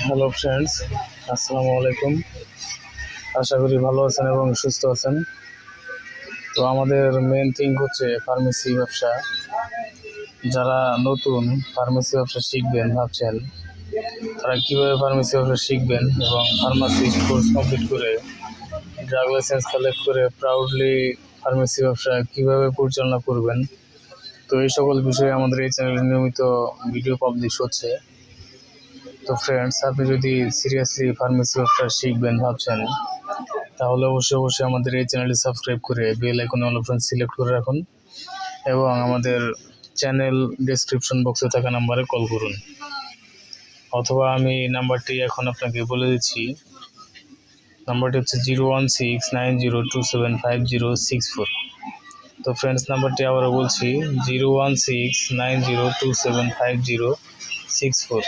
Hello friends, আসসালামু আলাইকুম। আশা করি ভালো আছেন এবং সুস্থ আছেন। তো আমাদের মেন থিং হচ্ছে ফার্মেসি ব্যবসা। যারা নতুন ফার্মেসি ব্যবসা শিখবেন ভাবছেন, তারা কীভাবে ফার্মেসি ব্যবসা শিখবেন এবং ফার্মাসিস্ট কোর্স কমপ্লিট করে ড্রাগ লাইসেন্স কালেক্ট করে প্রাউডলি ফার্মেসি ব্যবসা কীভাবে পরিচালনা করবেন, তো এই সকল বিষয়ে আমাদের এই চ্যানেলে নিয়মিত ভিডিও পাবলিশ হচ্ছে। তো ফ্রেন্ডস, আপনি যদি সিরিয়াসলি ফার্মেসি ব্যবসা শিখবেন ভাবছেন, তাহলে অবশ্যই আমাদের এই চ্যানেলটি সাবস্ক্রাইব করে বেল আইকনে অল অপশন সিলেক্ট করে রাখুন এবং আমাদের চ্যানেল ডেসক্রিপশন বক্সে থাকা নাম্বারে কল করুন, অথবা আমি নাম্বারটি এখন আপনাকে বলে দিচ্ছি। নাম্বারটি হচ্ছে 01690275064। তো ফ্রেন্ডস, নাম্বারটি আবারও বলছি, 01690275064।